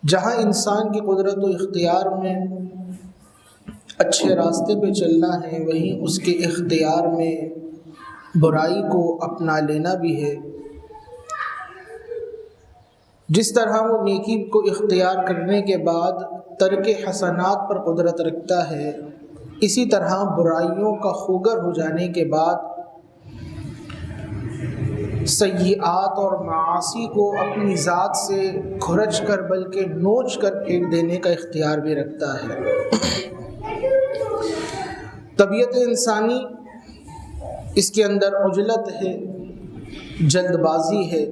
جہاں انسان کی قدرت و اختیار میں اچھے راستے پہ چلنا ہے، وہیں اس کے اختیار میں برائی کو اپنا لینا بھی ہے۔ جس طرح وہ نیکی کو اختیار کرنے کے بعد ترک حسنات پر قدرت رکھتا ہے، اسی طرح برائیوں کا خوگر ہو جانے کے بعد سیئات اور معاصی کو اپنی ذات سے کھرچ کر بلکہ نوچ کر پھینک دینے کا اختیار بھی رکھتا ہے۔ طبیعت انسانی اس کے اندر عجلت ہے، جلد بازی ہے،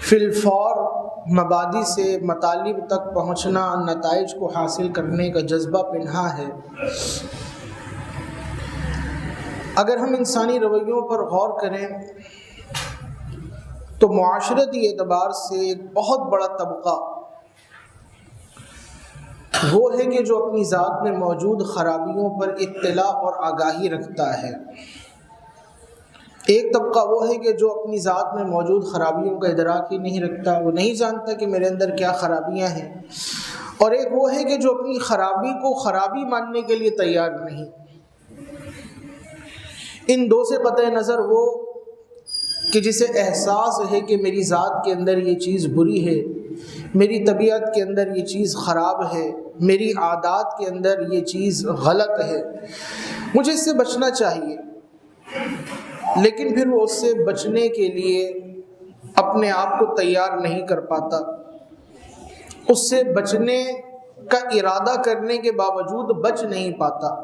فی الفور مبادی سے مطالب تک پہنچنا، نتائج کو حاصل کرنے کا جذبہ پنہا ہے۔ اگر ہم انسانی رویوں پر غور کریں تو معاشرتی اعتبار سے ایک بہت بڑا طبقہ وہ ہے کہ جو اپنی ذات میں موجود خرابیوں پر اطلاع اور آگاہی رکھتا ہے۔ ایک طبقہ وہ ہے کہ جو اپنی ذات میں موجود خرابیوں کا ادراک ہی نہیں رکھتا، وہ نہیں جانتا کہ میرے اندر کیا خرابیاں ہیں، اور ایک وہ ہے کہ جو اپنی خرابی کو خرابی ماننے کے لیے تیار نہیں۔ ان دو سے قطع نظر وہ کہ جسے احساس ہے کہ میری ذات کے اندر یہ چیز بری ہے، میری طبیعت کے اندر یہ چیز خراب ہے، میری عادات کے اندر یہ چیز غلط ہے، مجھے اس سے بچنا چاہیے، لیکن پھر وہ اس سے بچنے کے لیے اپنے آپ کو تیار نہیں کر پاتا، اس سے بچنے کا ارادہ کرنے کے باوجود بچ نہیں پاتا۔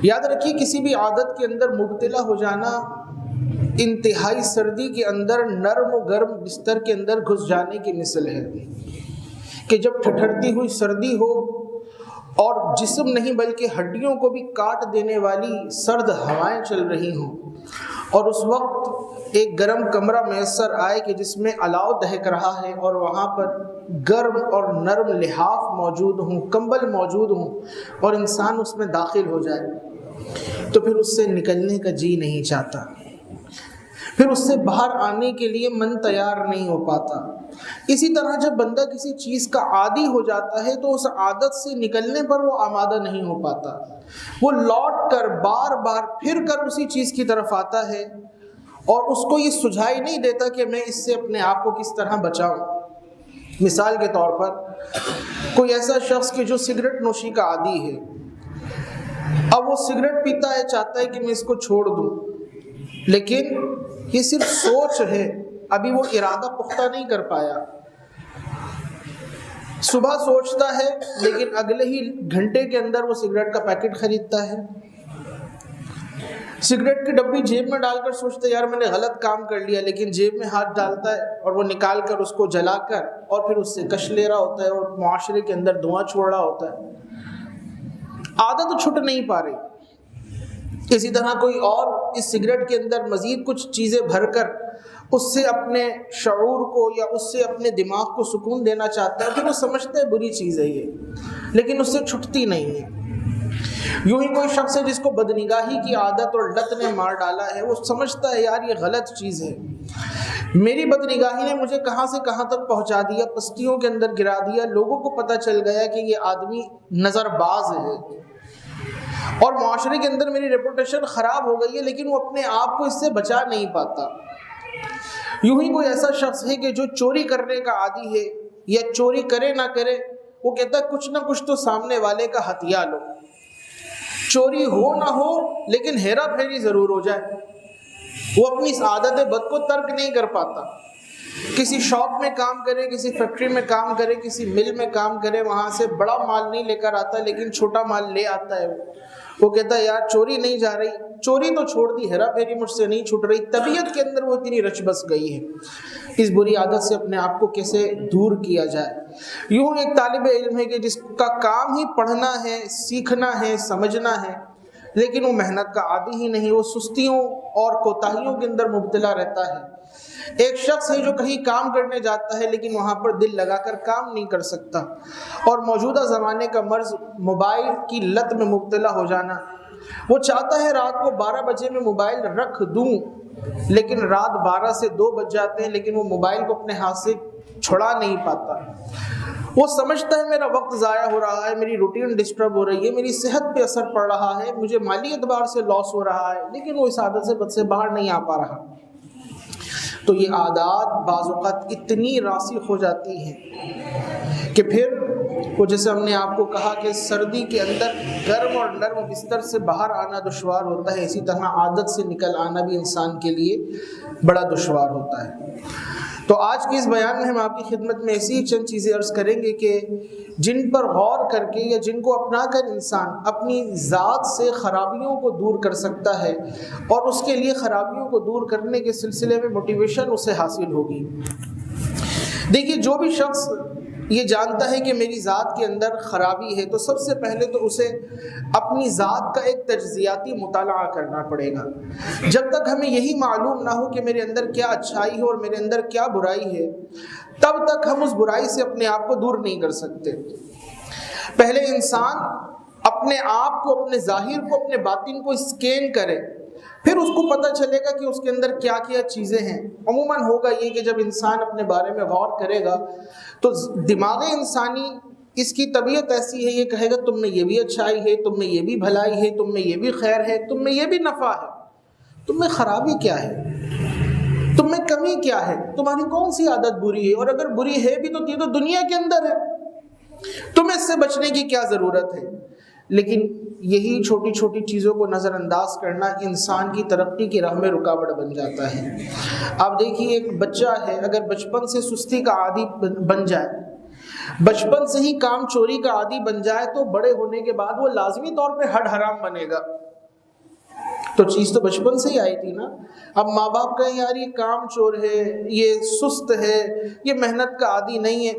یاد رکھیے، کسی بھی عادت کے اندر مبتلا ہو جانا انتہائی سردی کے اندر نرم و گرم بستر کے اندر گھس جانے کی مثل ہے کہ جب ٹھٹھرتی ہوئی سردی ہو اور جسم نہیں بلکہ ہڈیوں کو بھی کاٹ دینے والی سرد ہوائیں چل رہی ہوں، اور اس وقت ایک گرم کمرہ میسر آئے کہ جس میں الاؤ دہک رہا ہے اور وہاں پر گرم اور نرم لحاف موجود ہوں، کمبل موجود ہوں، اور انسان اس میں داخل ہو جائے تو پھر اس سے نکلنے کا جی نہیں چاہتا، پھر اس سے باہر آنے کے لیے من تیار نہیں ہو پاتا۔ اسی طرح جب بندہ کسی چیز کا عادی ہو جاتا ہے تو اس عادت سے نکلنے پر وہ آمادہ نہیں ہو پاتا، وہ لوٹ کر بار بار پھر کر اسی چیز کی طرف آتا ہے اور اس کو یہ سجھائی نہیں دیتا کہ میں اس سے اپنے آپ کو کس طرح بچاؤں۔ مثال کے طور پر کوئی ایسا شخص کہ جو سگریٹ نوشی کا عادی ہے، اب وہ سگریٹ پیتا ہے، چاہتا ہے کہ میں اس کو چھوڑ دوں، لیکن یہ صرف سوچ ہے، ابھی وہ ارادہ پختہ نہیں کر پایا۔ صبح سوچتا ہے لیکن اگلے ہی گھنٹے کے اندر وہ سگریٹ کا پیکٹ خریدتا ہے، سگریٹ کی ڈبی جیب میں ڈال کر سوچتا ہے یار میں نے غلط کام کر لیا، لیکن جیب میں ہاتھ ڈالتا ہے اور وہ نکال کر اس کو جلا کر اور پھر اس سے کش لے رہا ہوتا ہے اور معاشرے کے اندر دھواں چھوڑ رہا ہوتا ہے۔ عادت چھٹ نہیں پا رہی۔ اسی طرح کوئی اور اس سگریٹ کے اندر مزید کچھ چیزیں بھر کر اس سے اپنے شعور کو یا اس سے اپنے دماغ کو سکون دینا چاہتا ہے، پھر وہ سمجھتا ہے بری چیز ہے یہ، لیکن اس سے چھٹتی نہیں ہے۔ یوں ہی کوئی شخص ہے جس کو بدنگاہی کی عادت اور لت نے مار ڈالا ہے، وہ سمجھتا ہے یار یہ غلط چیز ہے، میری بدنگاہی نے مجھے کہاں سے کہاں تک پہنچا دیا، پستیوں کے اندر گرا دیا، لوگوں کو پتہ چل گیا کہ یہ آدمی نظر باز ہے اور معاشرے کے اندر میری ریپوٹیشن خراب ہو گئی ہے، لیکن وہ اپنے آپ کو اس سے بچا نہیں پاتا۔ یوں ہی کوئی ایسا شخص ہے کہ جو چوری کرنے کا عادی ہے، یا چوری کرے نہ کرے وہ کہتا ہے کچھ نہ کچھ تو سامنے والے کا ہتھیا لو، چوری ہو نہ ہو لیکن ہیرا پھیری ضرور ہو جائے۔ وہ اپنی اس عادت بد کو ترک نہیں کر پاتا، کسی شاپ میں کام کرے، کسی فیکٹری میں کام کرے، کسی مل میں کام کرے، وہاں سے بڑا مال نہیں لے کر آتا لیکن چھوٹا مال لے آتا ہے۔ وہ کہتا ہے یار چوری نہیں جا رہی، چوری تو چھوڑ دی، ہیرا پھیری مجھ سے نہیں چھوٹ رہی۔ طبیعت کے اندر وہ اتنی رچ بس گئی ہے، اس بری عادت سے اپنے آپ کو کیسے دور کیا جائے۔ یوں ایک طالب علم ہے کہ جس کا کام ہی پڑھنا ہے، سیکھنا ہے، سمجھنا ہے، لیکن وہ محنت کا عادی ہی نہیں، وہ سستیوں اور کوتاہیوں کے اندر مبتلا رہتا ہے۔ ایک شخص ہے جو کہیں کام کرنے جاتا ہے لیکن وہاں پر دل لگا کر کام نہیں کر سکتا، اور موجودہ زمانے کا مرض موبائل کی لت میں مبتلا ہو جانا وہ چاہتا ہے رات کو 12 بجے میں موبائل رکھ دوں، لیکن رات 12 سے 2 بج جاتے ہیں، لیکن وہ موبائل کو اپنے ہاتھ سے چھڑا نہیں پاتا۔ وہ سمجھتا ہے میرا وقت ضائع ہو رہا ہے، میری روٹین ڈسٹرب ہو رہی ہے، میری صحت پہ اثر پڑ رہا ہے، مجھے مالی اعتبار سے لاس ہو رہا ہے، لیکن وہ اس عادت سے بد سے باہر نہیں آ پا رہا۔ تو یہ عادات بعض اوقات اتنی راسخ ہو جاتی ہیں کہ پھر وہ جیسے ہم نے آپ کو کہا کہ سردی کے اندر گرم اور نرم بستر سے باہر آنا دشوار ہوتا ہے، اسی طرح عادت سے نکل آنا بھی انسان کے لیے بڑا دشوار ہوتا ہے۔ تو آج کے اس بیان میں ہم آپ کی خدمت میں ایسی ہی چند چیزیں عرض کریں گے کہ جن پر غور کر کے یا جن کو اپنا کر انسان اپنی ذات سے خرابیوں کو دور کر سکتا ہے، اور اس کے لیے خرابیوں کو دور کرنے کے سلسلے میں موٹیویشن اسے حاصل ہوگی۔ دیکھیے، جو بھی شخص یہ جانتا ہے کہ میری ذات کے اندر خرابی ہے، تو سب سے پہلے تو اسے اپنی ذات کا ایک تجزیاتی مطالعہ کرنا پڑے گا۔ جب تک ہمیں یہی معلوم نہ ہو کہ میرے اندر کیا اچھائی ہے اور میرے اندر کیا برائی ہے، تب تک ہم اس برائی سے اپنے آپ کو دور نہیں کر سکتے۔ پہلے انسان اپنے آپ کو، اپنے ظاہر کو، اپنے باطن کو اسکین کرے، پھر اس کو پتہ چلے گا کہ اس کے اندر کیا کیا چیزیں ہیں۔ عموماً ہوگا یہ کہ جب انسان اپنے بارے میں غور کرے گا تو دماغ انسانی، اس کی طبیعت ایسی ہے، یہ کہے گا تم میں یہ بھی اچھائی ہے، تم میں یہ بھی بھلائی ہے، تم میں یہ بھی خیر ہے، تم میں یہ بھی نفع ہے، تم میں خرابی کیا ہے، تم میں کمی کیا ہے، تمہاری کون سی عادت بری ہے، اور اگر بری ہے بھی تو یہ تو دنیا کے اندر ہے، تمہیں اس سے بچنے کی کیا ضرورت ہے۔ لیکن یہی چھوٹی چھوٹی چیزوں کو نظر انداز کرنا انسان کی ترقی کی راہ میں رکاوٹ بن جاتا ہے۔ آپ دیکھیے، ایک بچہ ہے، اگر بچپن سے سستی کا عادی بن جائے، بچپن سے ہی کام چوری کا عادی بن جائے، تو بڑے ہونے کے بعد وہ لازمی طور پہ ہڈ حرام بنے گا۔ تو چیز تو بچپن سے ہی آئی تھی نا۔ اب ماں باپ کہیں یار یہ کام چور ہے، یہ سست ہے، یہ محنت کا عادی نہیں ہے۔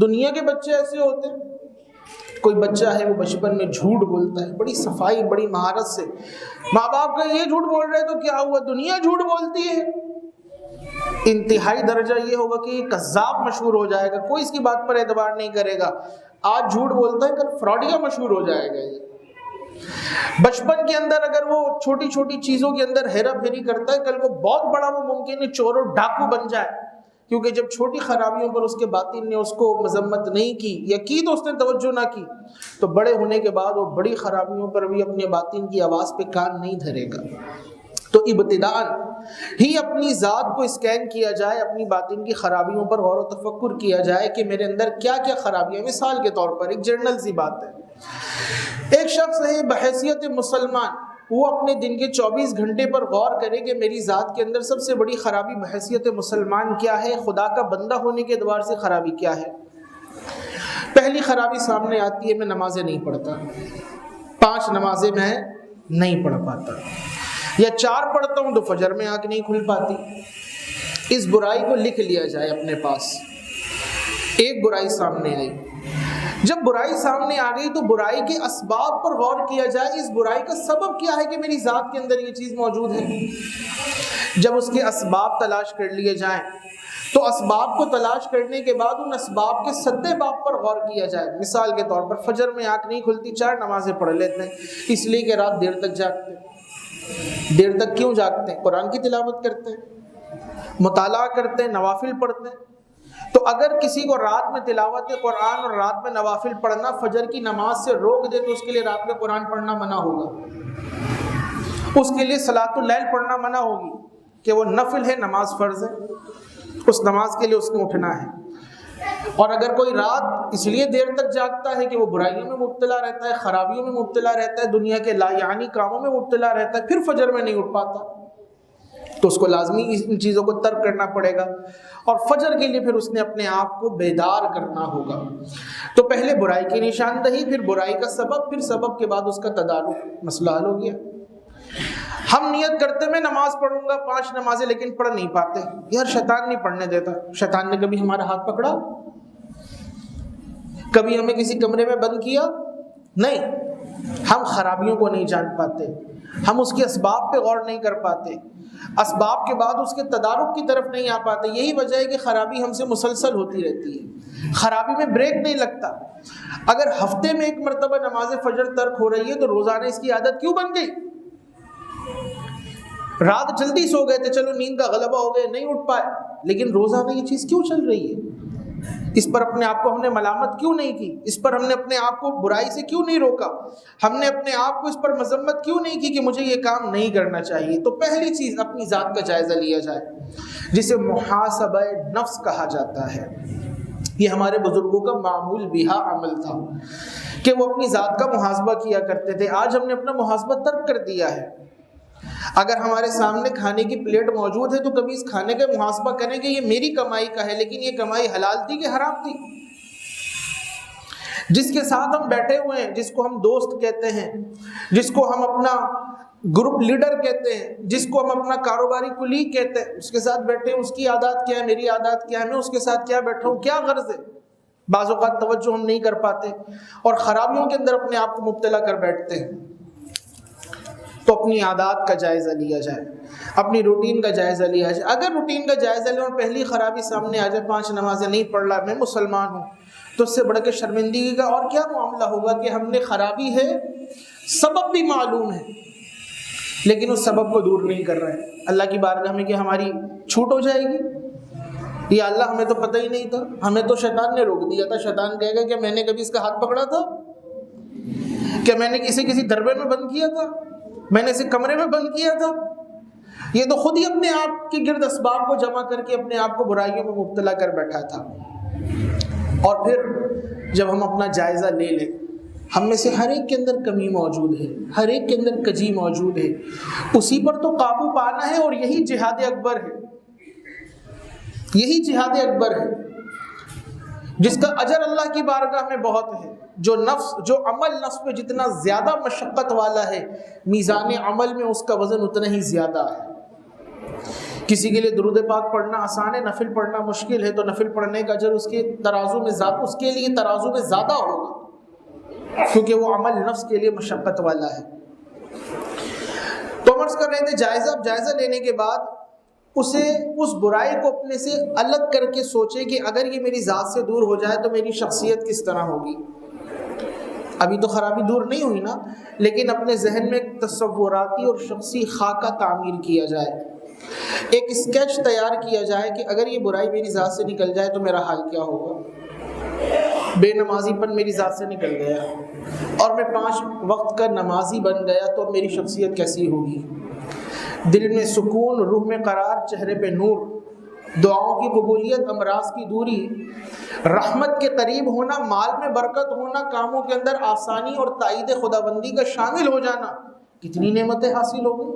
دنیا کے بچے ایسے ہوتے ہیں۔ کوئی بچہ ہے وہ بچپن میں جھوٹ بولتا ہے، بڑی صفائی، بڑی مہارت سے، ماں باپ کا یہ جھوٹ بول رہے تو کیا ہوا، دنیا جھوٹ بولتی ہے۔ انتہائی درجہ یہ ہوگا کہ یہ کذاب مشہور ہو جائے گا، کوئی اس کی بات پر اعتبار نہیں کرے گا۔ آج جھوٹ بولتا ہے، کل فراڈیا مشہور ہو جائے گا۔ یہ بچپن کے اندر اگر وہ چھوٹی چھوٹی چیزوں کے اندر ہیرا پھیری کرتا ہے، کل کو بہت بڑا وہ ممکن ہے چور و ڈاکو بن جائے، کیونکہ جب چھوٹی خرابیوں پر اس کے باطن نے اس کو مذمت نہیں کی یا کی تو اس نے توجہ نہ کی، تو بڑے ہونے کے بعد وہ بڑی خرابیوں پر بھی اپنے باطن کی آواز پہ کان نہیں دھرے گا۔ تو ابتداءً ہی اپنی ذات کو اسکین کیا جائے، اپنی باطن کی خرابیوں پر غور و تفکر کیا جائے کہ میرے اندر کیا کیا خرابیاں۔ مثال کے طور پر ایک جنرل سی بات ہے، ایک شخص ہے بحیثیت مسلمان، وہ اپنے دن کے 24 گھنٹے پر غور کرے کہ میری ذات کے اندر سب سے بڑی خرابی بحیثیت مسلمان کیا ہے، خدا کا بندہ ہونے کے اعتبار سے خرابی کیا ہے۔ پہلی خرابی سامنے آتی ہے، میں نمازیں نہیں پڑھتا، 5 نمازیں میں نہیں پڑھ پاتا، یا 4 پڑھتا ہوں تو فجر میں آنکھ نہیں کھل پاتی۔ اس برائی کو لکھ لیا جائے اپنے پاس۔ ایک برائی سامنے آئی، جب برائی سامنے آ گئی تو برائی کے اسباب پر غور کیا جائے، اس برائی کا سبب کیا ہے کہ میری ذات کے اندر یہ چیز موجود ہے۔ جب اس کے اسباب تلاش کر لیے جائیں تو اسباب کو تلاش کرنے کے بعد ان اسباب کے سدے باب پر غور کیا جائے۔ مثال کے طور پر فجر میں آنکھ نہیں کھلتی، 4 نمازیں پڑھ لیتے ہیں، اس لیے کہ رات دیر تک جاگتے ہیں۔ دیر تک کیوں جاگتے ہیں؟ قرآن کی تلاوت کرتے ہیں، مطالعہ کرتے ہیں، نوافل پڑھتے ہیں۔ تو اگر کسی کو رات میں تلاوت قرآن اور رات میں نوافل پڑھنا فجر کی نماز سے روک دے تو اس کے لیے رات میں قرآن پڑھنا منع ہوگا، اس کے لیے صلاۃ اللیل پڑھنا منع ہوگی کہ وہ نفل ہے، نماز فرض ہے، اس نماز کے لیے اس کو اٹھنا ہے۔ اور اگر کوئی رات اس لیے دیر تک جاگتا ہے کہ وہ برائیوں میں مبتلا رہتا ہے، خرابیوں میں مبتلا رہتا ہے، دنیا کے لا یعنی کاموں میں مبتلا رہتا ہے، پھر فجر میں نہیں اٹھ پاتا، تو اس کو لازمی ان چیزوں کو ترک کرنا پڑے گا، اور فجر کے لیے پھر اس نے اپنے آپ کو بیدار کرنا ہوگا۔ تو پہلے برائی کی نشاندہی، پھر برائی کا سبب، پھر سبب کے بعد اس کا تدارک، مسئلہ حل ہو گیا۔ ہم نیت کرتے میں نماز پڑھوں گا 5 نمازیں، لیکن پڑھ نہیں پاتے، یار شیطان نہیں پڑھنے دیتا۔ شیطان نے کبھی ہمارا ہاتھ پکڑا؟ کبھی ہمیں کسی کمرے میں بند کیا؟ نہیں۔ ہم خرابیوں کو نہیں جان پاتے، ہم اس کے اسباب پہ غور نہیں کر پاتے، اسباب کے بعد اس کے تدارک کی طرف نہیں آ پاتے. یہی وجہ ہے کہ خرابی ہم سے مسلسل ہوتی رہتی ہے, خرابی میں بریک نہیں لگتا. اگر ہفتے میں ایک مرتبہ نماز فجر ترک ہو رہی ہے تو روزانہ اس کی عادت کیوں بن گئی؟ رات جلدی سو گئے تھے, چلو نیند کا غلبہ ہو گیا, نہیں اٹھ پائے, لیکن روزانہ یہ چیز کیوں چل رہی ہے؟ اس پر اپنے آپ کو ہم نے ملامت کیوں نہیں کی؟ اس پر ہم نے اپنے آپ کو برائی سے کیوں نہیں روکا؟ ہم نے اپنے آپ کو اس پر مذمت کیوں نہیں کی کہ مجھے یہ کام نہیں کرنا چاہیے؟ تو پہلی چیز اپنی ذات کا جائزہ لیا جائے, جسے محاسبہ نفس کہا جاتا ہے. یہ ہمارے بزرگوں کا معمول بہا عمل تھا کہ وہ اپنی ذات کا محاسبہ کیا کرتے تھے. آج ہم نے اپنا محاسبہ ترک کر دیا ہے. اگر ہمارے سامنے کھانے کی پلیٹ موجود ہے تو کبھی اس کھانے کا محاسبہ کریں کہ یہ میری کمائی کا ہے, لیکن یہ کمائی حلال تھی کہ حرام تھی؟ جس کے ساتھ ہم بیٹھے ہوئے ہیں, جس کو ہم دوست کہتے ہیں, جس کو ہم اپنا گروپ لیڈر کہتے ہیں, جس کو ہم اپنا کاروباری کلیگ کہتے ہیں, اس کے ساتھ بیٹھے ہیں, اس کی عادات کیا ہے, میری عادات کیا ہے, میں اس کے ساتھ کیا بیٹھا ہوں, کیا غرض ہے؟ بعض اوقات توجہ ہم نہیں کر پاتے اور خرابیوں کے اندر اپنے آپ کو مبتلا کر بیٹھتے ہیں. تو اپنی عادات کا جائزہ لیا جائے, اپنی روٹین کا جائزہ لیا جائے. اگر روٹین کا جائزہ لیں اور پہلی خرابی سامنے آ جائے, 5 نمازیں نہیں پڑھ رہا, میں مسلمان ہوں, تو اس سے بڑھ کے شرمندگی کا اور کیا معاملہ ہوگا کہ ہم نے خرابی ہے, سبب بھی معلوم ہے, لیکن اس سبب کو دور نہیں کر رہے. اللہ کی بارگاہ میں کہ ہماری چھوٹ ہو جائے گی, یا اللہ ہمیں تو پتہ ہی نہیں تھا, ہمیں تو شیطان نے روک دیا تھا. شیطان کہے گا کہ میں نے کبھی اس کا ہاتھ پکڑا تھا؟ کہ میں نے کسی دربے میں بند کیا تھا؟ میں نے اسے کمرے میں بند کیا تھا؟ یہ تو خود ہی اپنے آپ کے گرد اسباب کو جمع کر کے اپنے آپ کو برائیوں میں مبتلا کر بیٹھا تھا. اور پھر جب ہم اپنا جائزہ لے لیں, ہم میں سے ہر ایک کے اندر کمی موجود ہے, ہر ایک کے اندر کجی موجود ہے, اسی پر تو قابو پانا ہے. اور یہی جہاد اکبر ہے, یہی جہاد اکبر ہے جس کا اجر اللہ کی بارگاہ میں بہت ہے. جو عمل نفس پہ جتنا زیادہ مشقت والا ہے, میزان عمل میں اس کا وزن اتنا ہی زیادہ ہے. کسی کے لیے درود پاک پڑھنا آسان ہے, نفل پڑھنا مشکل ہے, تو نفل پڑھنے کا اجر اس کے لیے ترازو میں زیادہ ہوگا, کیونکہ وہ عمل نفس کے لیے مشقت والا ہے. تو عرض کر رہے تھے جائزہ لینے کے بعد اسے اس برائی کو اپنے سے الگ کر کے سوچے کہ اگر یہ میری ذات سے دور ہو جائے تو میری شخصیت کس طرح ہوگی. ابھی تو خرابی دور نہیں ہوئی نا, لیکن اپنے ذہن میں ایک تصوراتی اور شخصی خاکہ تعمیر کیا جائے, ایک اسکیچ تیار کیا جائے کہ اگر یہ برائی میری ذات سے نکل جائے تو میرا حال کیا ہوگا. بے نمازی پن میری ذات سے نکل گیا اور میں 5 وقت کا نمازی بن گیا تو میری شخصیت کیسی ہوگی. دل میں سکون, روح میں قرار, چہرے پہ نور, دعاؤں کی قبولیت, امراض کی دوری, رحمت کے قریب ہونا, مال میں برکت ہونا, کاموں کے اندر آسانی اور تائید خداوندی کا شامل ہو جانا. کتنی نعمتیں حاصل ہو گئی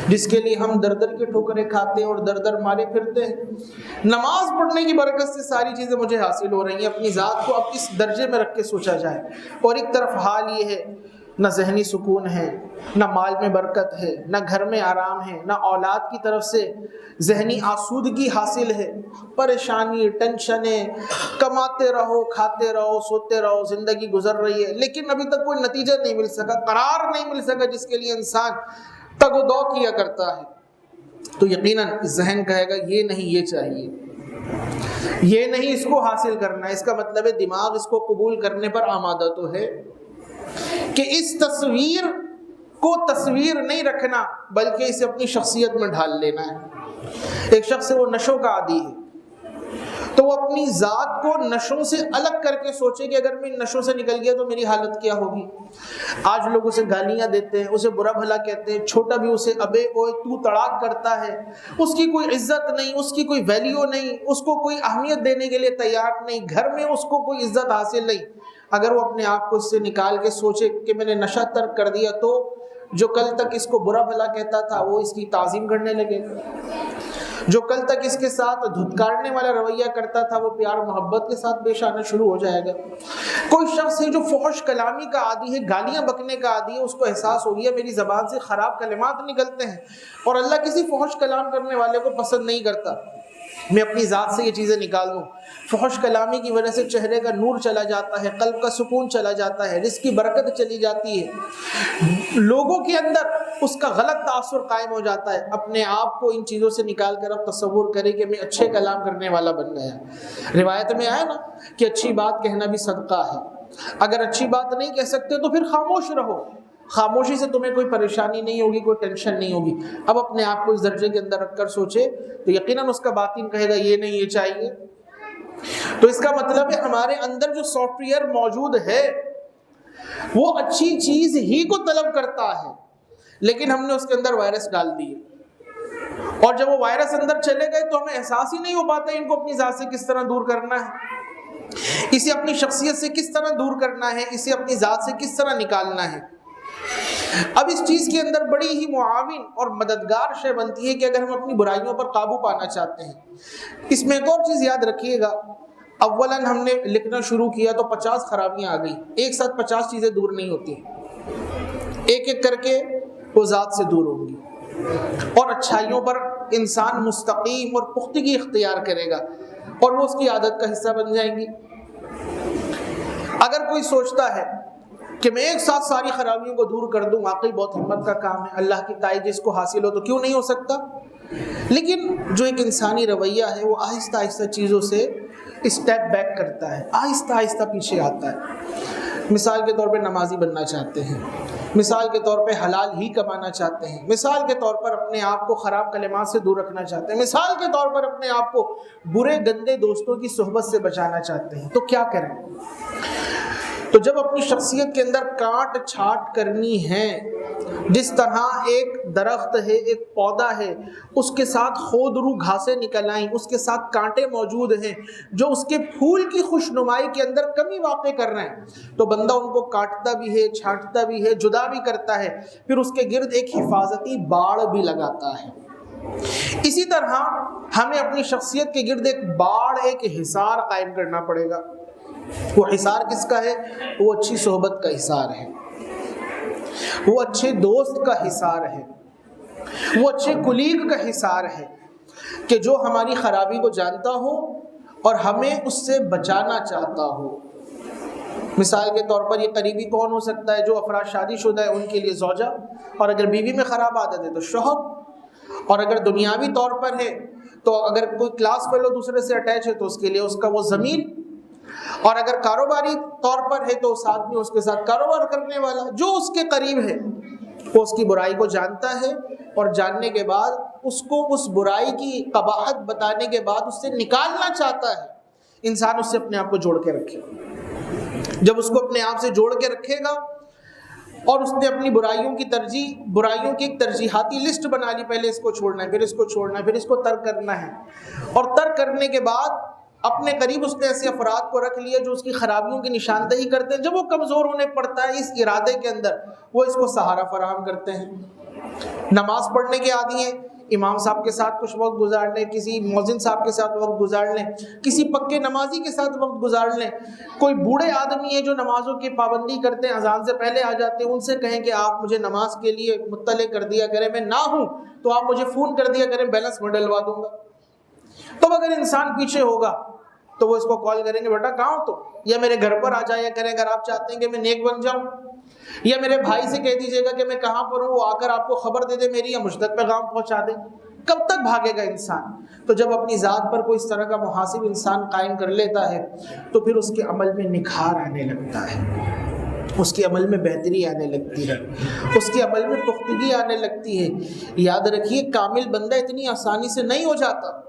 جس کے لیے ہم در در کے ٹھوکریں کھاتے ہیں اور در در مارے پھرتے ہیں. نماز پڑھنے کی برکت سے ساری چیزیں مجھے حاصل ہو رہی ہیں. اپنی ذات کو اب اس درجے میں رکھ کے سوچا جائے. اور ایک طرف حال یہ ہے, نہ ذہنی سکون ہے, نہ مال میں برکت ہے, نہ گھر میں آرام ہے, نہ اولاد کی طرف سے ذہنی آسودگی حاصل ہے, پریشانی, ٹینشنیں, کماتے رہو, کھاتے رہو, سوتے رہو, زندگی گزر رہی ہے, لیکن ابھی تک کوئی نتیجہ نہیں مل سکا, قرار نہیں مل سکا جس کے لیے انسان تگ و دو کیا کرتا ہے. تو یقیناً ذہن کہے گا یہ نہیں, یہ چاہیے, یہ نہیں, اس کو حاصل کرنا ہے. اس کا مطلب ہے دماغ اس کو قبول کرنے پر آمادہ تو ہے کہ اس تصویر کو تصویر نہیں رکھنا بلکہ اسے اپنی شخصیت میں ڈھال لینا ہے. ایک شخص وہ نشوں کا عادی ہے تو وہ اپنی ذات کو نشوں سے الگ کر کے سوچے کہ اگر میں ان نشوں سے نکل گیا تو میری حالت کیا ہوگی. آج لوگ اسے گالیاں دیتے ہیں, اسے برا بھلا کہتے ہیں, چھوٹا بھی اسے ابے اوئے تو تڑاک کرتا ہے, اس کی کوئی عزت نہیں, اس کی کوئی ویلیو نہیں, اس کو کوئی اہمیت دینے کے لیے تیار نہیں, گھر میں اس کو کوئی عزت حاصل نہیں. اگر وہ اپنے آپ کو اس سے نکال کے سوچے کہ میں نے نشہ ترک کر دیا تو جو کل تک اس کو برا بھلا کہتا تھا وہ اس کی تعظیم کرنے لگے, جو کل تک اس کے ساتھ دھتکارنے والا رویہ کرتا تھا وہ پیار محبت کے ساتھ پیش آنا شروع ہو جائے گا. کوئی شخص ہے جو فحش کلامی کا عادی ہے, گالیاں بکنے کا عادی ہے, اس کو احساس ہو گیا میری زبان سے خراب کلمات نکلتے ہیں اور اللہ کسی فحش کلام کرنے والے کو پسند نہیں کرتا. میں اپنی ذات سے یہ چیزیں نکال دوں. فحش کلامی کی وجہ سے چہرے کا نور چلا جاتا ہے، قلب کا سکون چلا جاتا ہے، رزق کی برکت چلی جاتی ہے، لوگوں کے اندر اس کا غلط تاثر قائم ہو جاتا ہے. اپنے آپ کو ان چیزوں سے نکال کر اب تصور کرے کہ میں اچھے کلام کرنے والا بن گیا. روایت میں آیا نا کہ اچھی بات کہنا بھی صدقہ ہے. اگر اچھی بات نہیں کہہ سکتے تو پھر خاموش رہو. خاموشی سے تمہیں کوئی پریشانی نہیں ہوگی، کوئی ٹینشن نہیں ہوگی. اب اپنے آپ کو اس درجے کے اندر رکھ کر سوچے تو یقیناً اس کا باطن کہے گا یہ نہیں، یہ چاہیے. تو اس کا مطلب ہے ہمارے اندر جو سافٹ ویئر موجود ہے وہ اچھی چیز ہی کو طلب کرتا ہے، لیکن ہم نے اس کے اندر وائرس ڈال دیے، اور جب وہ وائرس اندر چلے گئے تو ہمیں احساس ہی نہیں ہو پاتا ان کو اپنی ذات سے کس طرح دور کرنا ہے، اسے اپنی شخصیت سے کس طرح دور کرنا ہے، اسے اپنی ذات سے کس طرح نکالنا ہے. اب اس چیز کے اندر بڑی ہی معاون اور مددگار شے بنتی ہے کہ اگر ہم اپنی برائیوں پر قابو پانا چاہتے ہیں. اس میں ایک اور چیز یاد رکھیے گا، اولاً ہم نے لکھنا شروع کیا تو 50 خرابیاں آ گئی. ایک ساتھ 50 چیزیں دور نہیں ہوتی، ایک ایک کر کے وہ ذات سے دور ہوں گی، اور اچھائیوں پر انسان مستقیم اور پختگی اختیار کرے گا اور وہ اس کی عادت کا حصہ بن جائیں گی. اگر کوئی سوچتا ہے کہ میں ایک ساتھ ساری خرابیوں کو دور کر دوں، واقعی بہت ہمت کا کام ہے، اللہ کی تائید جس کو حاصل ہو تو کیوں نہیں ہو سکتا. لیکن جو ایک انسانی رویہ ہے وہ آہستہ آہستہ چیزوں سے اسٹیپ بیک کرتا ہے، آہستہ آہستہ پیچھے آتا ہے. مثال کے طور پہ نمازی بننا چاہتے ہیں، مثال کے طور پہ حلال ہی کمانا چاہتے ہیں، مثال کے طور پر اپنے آپ کو خراب کلمات سے دور رکھنا چاہتے ہیں، مثال کے طور پر اپنے آپ کو برے گندے دوستوں کی صحبت سے بچانا چاہتے ہیں. تو کیا کریں؟ تو جب اپنی شخصیت کے اندر کاٹ چھانٹ کرنی ہے، جس طرح ایک درخت ہے، ایک پودا ہے، اس کے ساتھ خود رو گھاسیں نکل آئیں، اس کے ساتھ کانٹے موجود ہیں جو اس کے پھول کی خوشنمائی کے اندر کمی واقع کر رہے ہیں، تو بندہ ان کو کاٹتا بھی ہے، چھانٹتا بھی ہے، جدا بھی کرتا ہے، پھر اس کے گرد ایک حفاظتی باڑ بھی لگاتا ہے. اسی طرح ہمیں اپنی شخصیت کے گرد ایک باڑ، ایک حصار قائم کرنا پڑے گا. وہ حصار کس کا ہے؟ وہ اچھی صحبت کا حصار ہے، وہ اچھے دوست کا حصار ہے، وہ اچھے کلیگ کا حصار ہے کہ جو ہماری خرابی کو جانتا ہو اور ہمیں اس سے بچانا چاہتا ہو. مثال کے طور پر یہ قریبی کون ہو سکتا ہے؟ جو افراد شادی شدہ ہے ان کے لیے زوجہ، اور اگر بیوی میں خراب عادت ہے تو شوہر، اور اگر دنیاوی طور پر ہے تو اگر کوئی کلاس فیلو دوسرے سے اٹیچ ہے تو اس کے لیے اس کا وہ ضمیر، اور اگر کاروباری طور پر ہے تو اس آدمی اس کے ساتھ کاروبار کرنے والا جو اس کے قریب ہے، وہ اس کی برائی کو جانتا ہے اور جاننے کے بعد اس کو اس برائی کی قباحت بتانے کے بعد اس سے نکالنا چاہتا ہے. انسان اس سے اپنے آپ کو جوڑ کے رکھے. جب اس کو اپنے آپ سے جوڑ کے رکھے گا اور اس نے اپنی برائیوں کی ایک ترجیحاتی لسٹ بنا لی، پہلے اس کو چھوڑنا ہے، پھر اس کو چھوڑنا ہے، پھر اس کو ترک کرنا ہے، اور ترک کرنے کے بعد اپنے قریب اس نے ایسے افراد کو رکھ لیا جو اس کی خرابیوں کی نشاندہی کرتے ہیں. جب وہ کمزور ہونے پڑتا ہے اس ارادے کے اندر، وہ اس کو سہارا فراہم کرتے ہیں. نماز پڑھنے کے عادی ہیں، امام صاحب کے ساتھ کچھ وقت گزار لیں، کسی مؤذن صاحب کے ساتھ وقت گزار لیں، کسی پکے نمازی کے ساتھ وقت گزار لیں. کوئی بوڑھے آدمی ہیں جو نمازوں کی پابندی کرتے ہیں، اذان سے پہلے آ جاتے ہیں، ان سے کہیں کہ آپ مجھے نماز کے لیے مطلع کر دیا کریں، میں نہ ہوں تو آپ مجھے فون کر دیا کریں، بیلنس میں ڈلوا دوں گا. تو اگر انسان پیچھے ہوگا تو وہ اس کو کال کریں گے، بیٹا کہاں ہو تو، یا میرے گھر پر آ جایا کریں اگر آپ چاہتے ہیں کہ میں نیک بن جاؤں، یا میرے بھائی سے کہہ دیجیے گا کہ میں کہاں پر ہوں، وہ آ کر آپ کو خبر دے دے میری، یا مجھ تک پیغام پہنچا دے. کب تک بھاگے گا انسان؟ تو جب اپنی ذات پر کوئی اس طرح کا محاسب انسان قائم کر لیتا ہے تو پھر اس کے عمل میں نکھار آنے لگتا ہے، اس کے عمل میں بہتری آنے لگتی ہے، اس کے عمل میں پختگی آنے لگتی ہے. یاد رکھیے کامل بندہ اتنی آسانی سے نہیں ہو جاتا.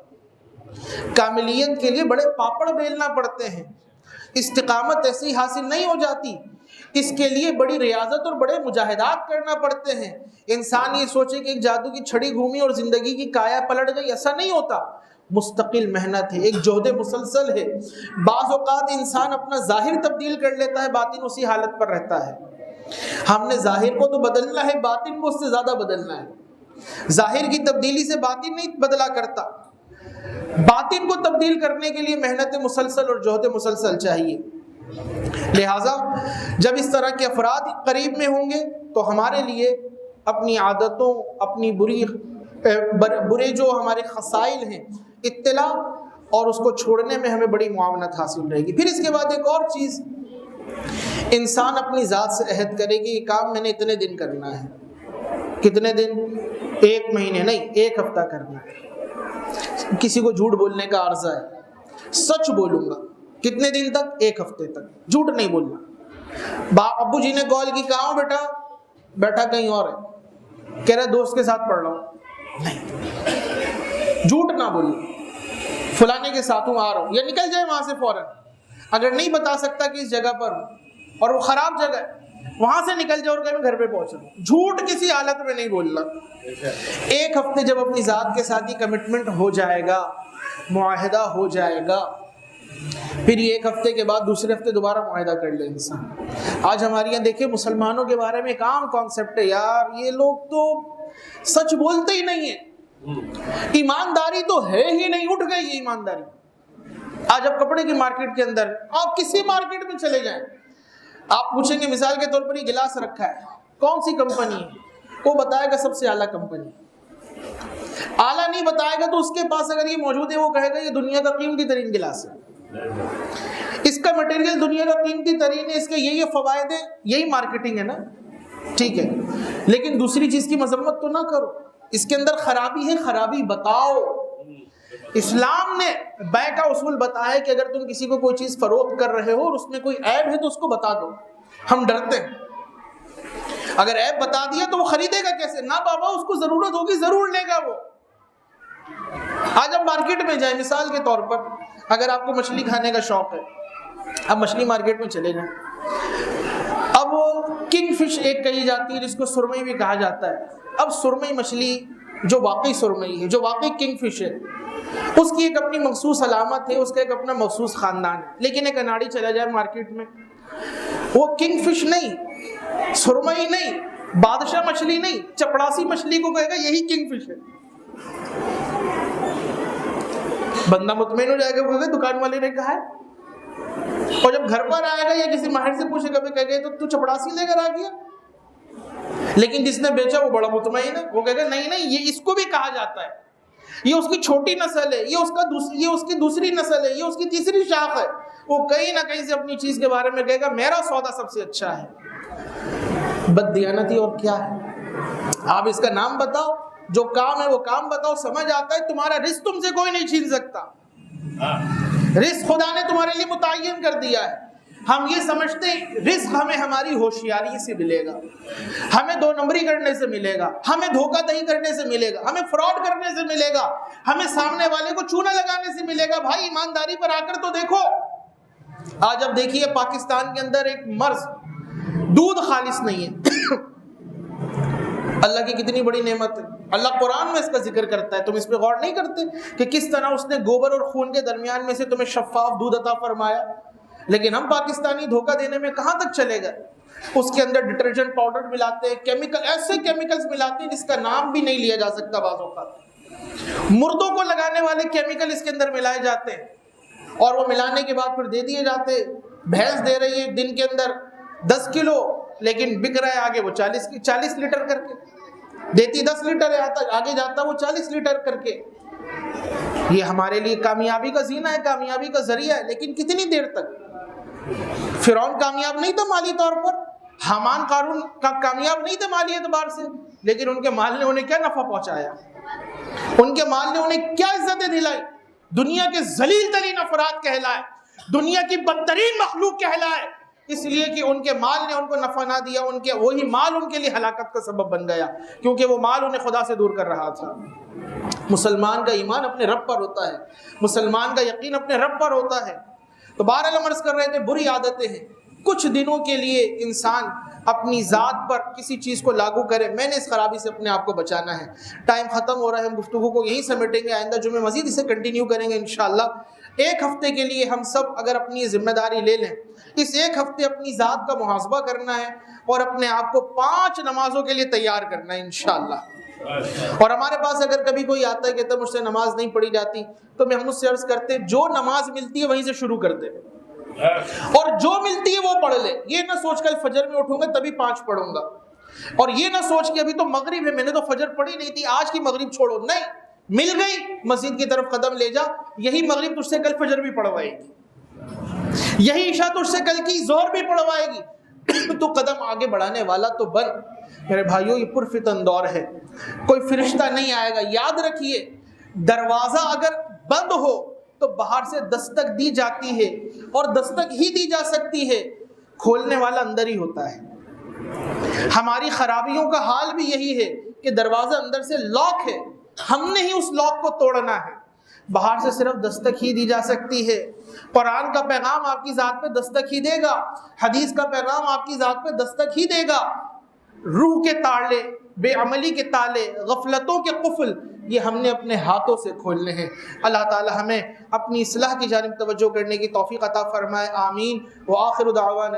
کاملیت کے لیے بڑے پاپڑ بیلنا پڑتے ہیں، استقامت ایسی حاصل نہیں ہو جاتی، اس کے لیے بڑی ریاضت اور بڑے مجاہدات کرنا پڑتے ہیں. انسان یہ سوچے کہ ایک جادو کی چھڑی گھومی اور زندگی کی کایا پلٹ گئی، ایسا نہیں ہوتا. مستقل محنت ہے، ایک جہد مسلسل ہے. بعض اوقات انسان اپنا ظاہر تبدیل کر لیتا ہے، باطن اسی حالت پر رہتا ہے. ہم نے ظاہر کو تو بدلنا ہے، باطن کو اس سے زیادہ بدلنا ہے. ظاہر کی تبدیلی سے باطن نہیں بدلا کرتا، باطن کو تبدیل کرنے کے لیے محنت مسلسل اور جہد مسلسل چاہیے. لہٰذا جب اس طرح کے افراد قریب میں ہوں گے تو ہمارے لیے اپنی عادتوں، اپنی برے جو ہمارے خصائل ہیں، اطلاع اور اس کو چھوڑنے میں ہمیں بڑی معاونت حاصل رہے گی۔ پھر اس کے بعد ایک اور چیز، انسان اپنی ذات سے عہد کرے گی یہ کام میں نے اتنے دن کرنا ہے۔ کتنے دن؟ 1 مہینے نہیں، 1 ہفتہ کرنا ہے۔ کسی کو جھوٹ بولنے کا عرضہ ہے، سچ بولوں گا۔ کتنے دن تک؟ 1 ہفتے تک، جھوٹ نہیں بولنا۔ ابو جی نے کال کی، کہاں ہو بیٹا؟ بیٹھا کہیں اور ہے۔ کہہ رہا دوست کے ساتھ پڑھ رہا ہوں۔ نہیں، جھوٹ نہ بولنا، فلانے کے ساتھ ہوں، آ رہا ہوں، یا نکل جائے وہاں سے فوراً۔ اگر نہیں بتا سکتا کہ اس جگہ پر ہوں اور وہ خراب جگہ ہے، وہاں سے نکل جاؤ اور کہ میں گھر پہ پہنچ رہا ہوں۔ جھوٹ کسی حالت میں نہیں بولنا۔ 1 ہفتے جب اپنی ذات کے ساتھ ہی کمٹمنٹ ہو جائے گا، معاہدہ ہو جائے گا، پھر یہ 1 ہفتے کے بعد دوسرے ہفتے دوبارہ معاہدہ کر لے انسان۔ آج ہمارے یہاں دیکھیں مسلمانوں کے بارے میں ایک عام کانسیپٹ ہے، یار یہ لوگ تو سچ بولتے ہی نہیں ہیں، ایمانداری تو ہے ہی نہیں، اٹھ گئی یہ ایمانداری۔ آج آپ کپڑے کی مارکیٹ کے اندر، آپ کسی مارکیٹ میں چلے جائیں، آپ پوچھیں گے مثال کے طور پر یہ گلاس رکھا ہے کون سی کمپنی ہے، وہ بتائے گا سب سے اعلیٰ کمپنی۔ اعلیٰ نہیں بتائے گا تو اس کے پاس اگر یہ موجود ہے وہ کہے گا یہ دنیا کا قیمتی ترین گلاس ہے، اس کا مٹیریل دنیا کا قیمتی ترین ہے، اس کے یہ فوائد ہیں، یہی مارکیٹنگ ہے نا، ٹھیک ہے۔ لیکن دوسری چیز کی مذمت تو نہ کرو، اس کے اندر خرابی ہے، خرابی بتاؤ۔ اسلام نے بیع کا اصول بتایا کہ اگر تم کسی کو کوئی چیز فروخت کر رہے ہو اور اس میں کوئی عیب ہے تو اس کو بتا دو۔ ہم ڈرتے ہیں، اگر عیب بتا دیا تو وہ خریدے گا کیسے؟ نہ بابا، اس کو ضرورت ہوگی ضرور لے گا وہ۔ آج ہم مارکیٹ میں جائیں، مثال کے طور پر اگر آپ کو مچھلی کھانے کا شوق ہے، اب مچھلی مارکیٹ میں چلے جائیں، اب وہ کنگ فش ایک کہی جاتی ہے جس کو سرمئی بھی کہا جاتا ہے۔ اب سرمئی مچھلی جو واقعی سرمئی ہے، جو واقعی کنگ فش ہے، اس کی ایک اپنی مخصوص علامت ہے، اس کا ایک اپنا مخصوص خاندان ہے۔ لیکن ایک اناڑی چلا جائے مارکیٹ میں، وہ کنگ فش نہیں، سرمئی نہیں، بادشاہ مچھلی نہیں، چپڑاسی مچھلی کو کہے گا یہی کنگ فش ہے۔ بندہ مطمئن ہو جائے گا، وہ دکان والے نے کہا ہے، اور جب گھر پر آئے گا یا کسی ماہر سے پوچھے گا کہے گا تو چپڑاسی لے کر آ گیا۔ لیکن جس نے بیچا وہ بڑا مطمئن ہے، وہ کہے گا نہیں نہیں، یہ اس کو بھی کہا جاتا ہے، یہ اس کی چھوٹی نسل ہے، یہ اس کی دوسری نسل ہے، یہ اس کی تیسری شاخ ہے۔ وہ کہیں نہ کہیں سے اپنی چیز کے بارے میں کہے گا میرا سودا سب سے اچھا ہے۔ بددیانتی اور کیا ہے؟ آپ اس کا نام بتاؤ، جو کام ہے وہ کام بتاؤ، سمجھ آتا ہے تمہارا رزق تم سے کوئی نہیں چھین سکتا، رزق خدا نے تمہارے لیے متعین کر دیا ہے۔ ہم یہ سمجھتے ہیں رزق ہمیں ہماری ہوشیاری سے ملے گا، ہمیں 2 نمبری کرنے سے ملے گا، ہمیں دھوکہ دہی کرنے سے ملے گا، ہمیں فراڈ کرنے سے ملے گا، ہمیں سامنے والے کو چونا لگانے سے ملے گا۔ بھائی ایمانداری پر آ کر تو دیکھو۔ آج اب دیکھیے پاکستان کے اندر ایک مرض، دودھ خالص نہیں ہے۔ اللہ کی کتنی بڑی نعمت ہے، اللہ قرآن میں اس کا ذکر کرتا ہے، تم اس پہ غور نہیں کرتے کہ کس طرح اس نے گوبر اور خون کے درمیان میں سے تمہیں شفاف دودھ عطا فرمایا۔ لیکن ہم پاکستانی دھوکہ دینے میں کہاں تک چلے گئے؟ اس کے اندر ڈٹرجنٹ پاؤڈر ملاتے ہیں، کیمیکل، ایسے کیمیکلز ملاتے ہیں جس کا نام بھی نہیں لیا جا سکتا بعض اوقات۔ مردوں کو لگانے والے کیمیکل اس کے اندر ملائے جاتے ہیں، اور وہ ملانے کے بعد پھر دے دیے جاتے۔ بھینس دے رہی ہے دن کے اندر 10 کلو، لیکن بک رہا ہے آگے وہ 40 لیٹر کر کے دیتی، 10 لیٹر ہے، آگے جاتا وہ 40 لیٹر کر کے۔ یہ ہمارے لیے کامیابی کا زینہ ہے، کامیابی کا ذریعہ ہے، لیکن کتنی دیر تک؟ فرعون کامیاب نہیں تھا مالی طور پر، حامان قارون کا کامیاب نہیں تھا مالی اعتبار سے، لیکن ان کے مال نے انہیں کیا نفع پہنچایا، ان کے مال نے انہیں کیا عزتیں دلائی؟ دنیا کے ذلیل ترین افراد کہلائے، دنیا کی بدترین مخلوق کہلائے، اس لیے کہ ان کے مال نے ان کو نفع نہ دیا، ان کے وہی مال ان کے لیے ہلاکت کا سبب بن گیا، کیونکہ وہ مال انہیں خدا سے دور کر رہا تھا۔ مسلمان کا ایمان اپنے رب پر ہوتا ہے، مسلمان کا یقین اپنے رب پر ہوتا ہے۔ تو بہرحال ہم عرض کر رہے تھے بری عادتیں ہیں، کچھ دنوں کے لیے انسان اپنی ذات پر کسی چیز کو لاگو کرے، میں نے اس خرابی سے اپنے آپ کو بچانا ہے۔ ٹائم ختم ہو رہا ہے، ہم گفتگو کو یہیں سمیٹیں گے، آئندہ جمعے مزید اسے کنٹینیو کریں گے انشاءاللہ۔ 1 ہفتے کے لیے ہم سب اگر اپنی ذمہ داری لے لیں، اس 1 ہفتے اپنی ذات کا محاسبہ کرنا ہے اور اپنے آپ کو 5 نمازوں کے لیے تیار کرنا ہے انشاءاللہ۔ اور ہمارے پاس اگر کبھی کوئی آتا ہے کہتا ہے مجھ سے نماز نہیں پڑھی جاتی، تو ہم اس سے عرض کرتے ہیں جو نماز ملتی ہے وہیں سے شروع کر دے، اور جو ملتی ہے وہ پڑھ لے۔ یہ نہ سوچ کر فجر میں اٹھوں گا تبھی 5 پڑھوں گا، اور یہ نہ سوچ کہ ابھی تو مغرب ہے میں نے تو فجر پڑھی نہیں تھی آج کی مغرب چھوڑو، نہیں، مل گئی مسجد کی طرف قدم لے جا، یہی مغرب تجھ سے کل فجر بھی پڑھوائے گی، یہی عشاء تجھ سے کل کی ظہر بھی پڑھوائے گی، تو قدم آگے بڑھانے والا تو بن۔ میرے بھائیوں یہ پرفتن دور ہے، کوئی فرشتہ نہیں آئے گا۔ یاد رکھیے دروازہ اگر بند ہو تو باہر سے دستک دی جاتی ہے، اور دستک ہی دی جا سکتی ہے، کھولنے والا اندر ہی ہوتا ہے۔ ہماری خرابیوں کا حال بھی یہی ہے کہ دروازہ اندر سے لاک ہے، ہم نے ہی اس لاک کو توڑنا ہے، باہر سے صرف دستک ہی دی جا سکتی ہے۔ قرآن کا پیغام آپ کی ذات پہ دستک ہی دے گا، حدیث کا پیغام آپ کی ذات پہ دستک ہی دے گا۔ روح کے تالے، بے عملی کے تالے، غفلتوں کے قفل، یہ ہم نے اپنے ہاتھوں سے کھولنے ہیں۔ اللہ تعالی ہمیں اپنی اصلاح کی جانب توجہ کرنے کی توفیق عطا فرمائے، آمین۔ وآخر دعوانا